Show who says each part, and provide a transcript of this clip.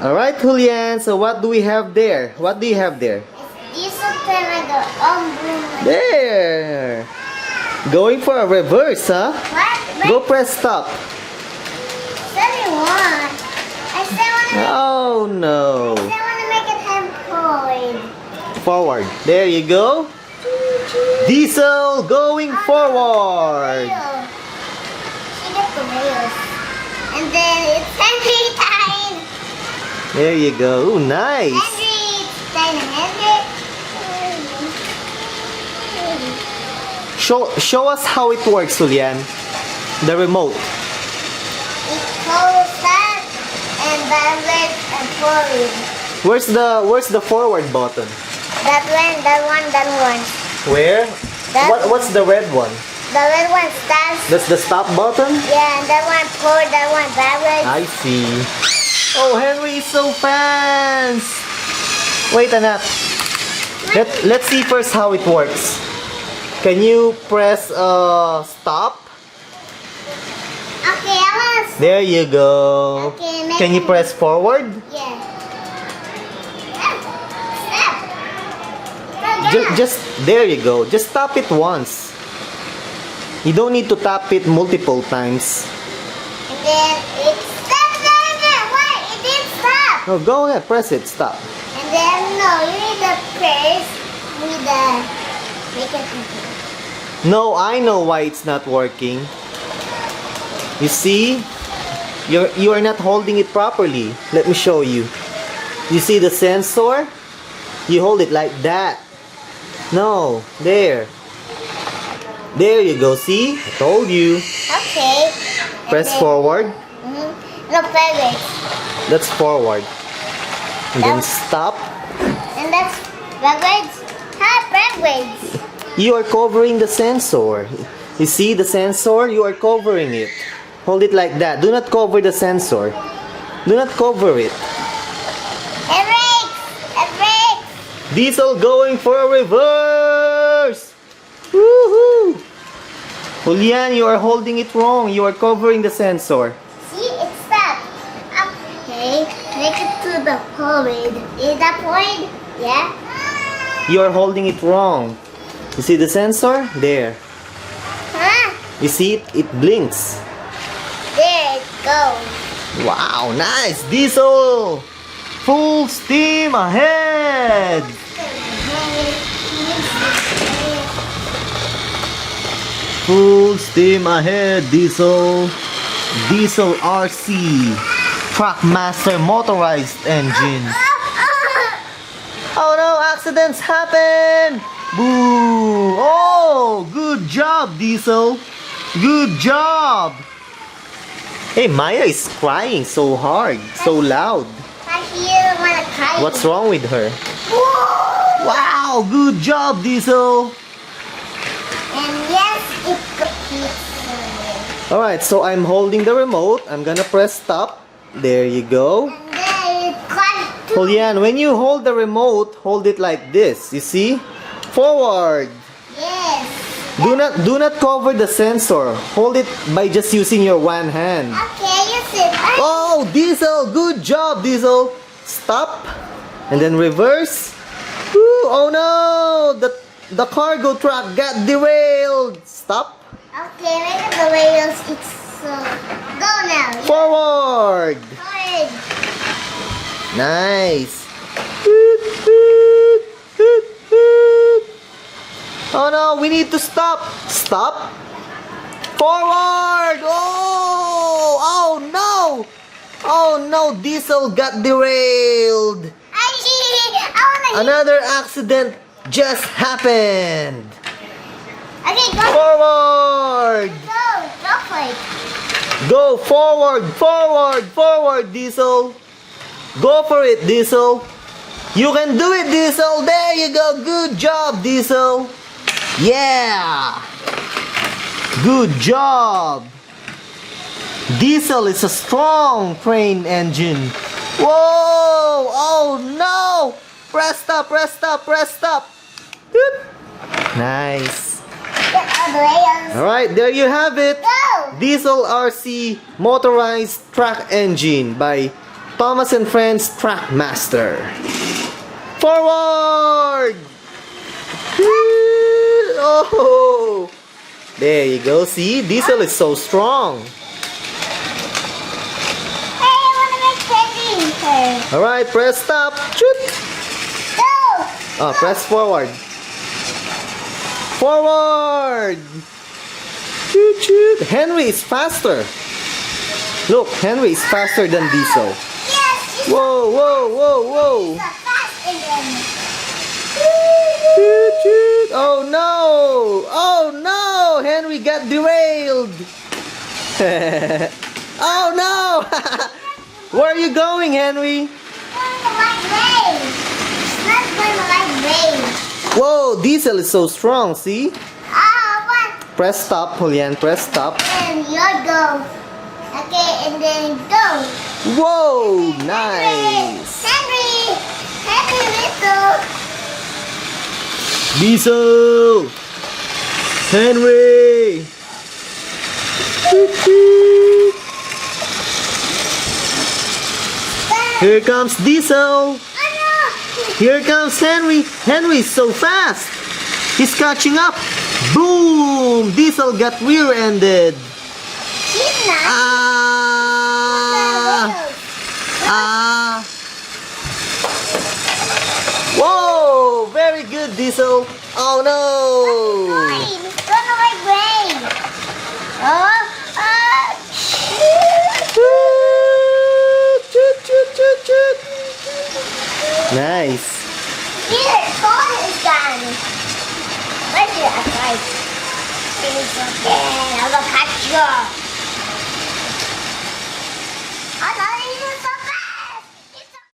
Speaker 1: Alright, Julian. So what do we have there? What do you have there?
Speaker 2: Diesel talaga.
Speaker 1: There. Going for a reverse, huh?
Speaker 2: What?
Speaker 1: Go press stop.
Speaker 2: I still want to
Speaker 1: Oh no.
Speaker 2: make it hand forward.
Speaker 1: Forward. There you go. Diesel going forward.
Speaker 2: She gets the wheels. And then it's Henry time.
Speaker 1: There you go. Ooh, nice.
Speaker 2: Henry, it's time Henry.
Speaker 1: Show us how it works, Julian. The remote.
Speaker 2: It goes that and backward and forward.
Speaker 1: Where's the forward button?
Speaker 2: That one.
Speaker 1: Where?
Speaker 2: That
Speaker 1: What's the red one?
Speaker 2: The red one starts.
Speaker 1: That's the stop button?
Speaker 2: Yeah, and that one forward, that one backwards.
Speaker 1: I see. Oh, Henry is so fast. Wait, anak. Let's see first how it works. Can you press stop?
Speaker 2: Okay, I want to.
Speaker 1: There you go.
Speaker 2: Okay,
Speaker 1: Can you press forward?
Speaker 2: Yeah. Stop.
Speaker 1: Just there you go. Just tap it once. You don't need to tap it multiple times.
Speaker 2: And then it stops. Why? It didn't stop.
Speaker 1: Oh, go ahead. Press it. Stop.
Speaker 2: And then no, you need the press with the make it.
Speaker 1: No, I know why it's not working. You see? You are not holding it properly. Let me show you. You see the sensor? You hold it like that. No, there. There you go. See? I told you.
Speaker 2: Okay.
Speaker 1: Press forward.
Speaker 2: No, backwards.
Speaker 1: That's forward. And then stop.
Speaker 2: And that's backwards. Backwards.
Speaker 1: You are covering the sensor. You see the sensor? You are covering it. Hold it like that. Do not cover the sensor. Do not cover it.
Speaker 2: It breaks. It breaks.
Speaker 1: Diesel going for a reverse. Woohoo! Julian, you are holding it wrong. You are covering the sensor.
Speaker 2: See, it stopped. Okay, make it to the forward. Is that forward? Yeah.
Speaker 1: You are holding it wrong. You see the sensor? There.
Speaker 2: Huh?
Speaker 1: You see it? It blinks.
Speaker 2: There it goes.
Speaker 1: Wow, nice. Diesel. Full steam ahead. Full steam ahead, Diesel. Diesel RC. Trackmaster motorized engine. Oh no, accidents happen. Boo. Oh, good job, Diesel. Good job. Hey, Maya is crying so hard, so loud.
Speaker 2: I hear when I cry.
Speaker 1: What's wrong with her?
Speaker 2: Whoa!
Speaker 1: Wow, good job, Diesel.
Speaker 2: And yes, it keeps.
Speaker 1: Alright, so I'm holding the remote. I'm gonna press stop. There you go.
Speaker 2: And then it climbs to.
Speaker 1: Julian, when you hold the remote, hold it like this. You see? Forward.
Speaker 2: Yes.
Speaker 1: Do not cover the sensor. Hold it by just using your one hand.
Speaker 2: Okay, you sit.
Speaker 1: Oh, Diesel, good job, Diesel. Stop. And then reverse. Ooh, oh no, the cargo truck got derailed. Stop.
Speaker 2: Okay, make it the wheels. It's go now.
Speaker 1: Forward.
Speaker 2: Forward.
Speaker 1: Nice. Toot, toot, toot, toot. Oh no, we need to stop. Stop. Forward. Oh no. Oh no, Diesel got derailed.
Speaker 2: I wanna.
Speaker 1: Another accident just happened.
Speaker 2: Okay, go.
Speaker 1: Forward.
Speaker 2: Go for it.
Speaker 1: Go forward, forward, forward, Diesel. Go for it, Diesel. You can do it, Diesel. There you go. Good job, Diesel. Yeah. Good job. Diesel is a strong train engine. Whoa. Oh, no. Press stop, press stop, press stop. Doop. Nice.
Speaker 2: Get all the wheels.
Speaker 1: Alright, there you have it.
Speaker 2: Go.
Speaker 1: Diesel RC motorized track engine by Thomas and Friends Trackmaster. Forward! Oh! There you go. See? Diesel is so strong.
Speaker 2: Hey, I want to make candy. Hey.
Speaker 1: Alright, press stop. Shoot!
Speaker 2: Go!
Speaker 1: Oh, press forward. Forward! Shoot, shoot. Henry is faster. Look, Henry is faster than Diesel.
Speaker 2: Yes, she's
Speaker 1: Whoa, whoa, whoa, whoa.
Speaker 2: so fast again.
Speaker 1: Shoot, shoot. Oh no! Oh no! Henry got derailed. Oh no! Where are you going, Henry?
Speaker 2: Going the right way. It's not going the right way.
Speaker 1: Whoa, Diesel is so strong, see?
Speaker 2: What?
Speaker 1: Press stop, Julian. Press stop.
Speaker 2: And you go. Okay, and then go.
Speaker 1: Whoa, nice.
Speaker 2: Henry! Henry Little!
Speaker 1: Diesel! Henry! Toot, toot. Here comes Diesel!
Speaker 2: Oh
Speaker 1: Here comes Henry! Henry is so fast! He's catching up! Boom! Diesel got rear-ended!
Speaker 2: no! She's not.
Speaker 1: Ah! Whoa! Very good, Diesel! Oh no!
Speaker 2: Fine. It's going the right way.
Speaker 1: Shoot, shoot, shoot, shoot. Nice.
Speaker 2: Here, phone is gone. Where's your advice? It's okay. I'm gonna catch you.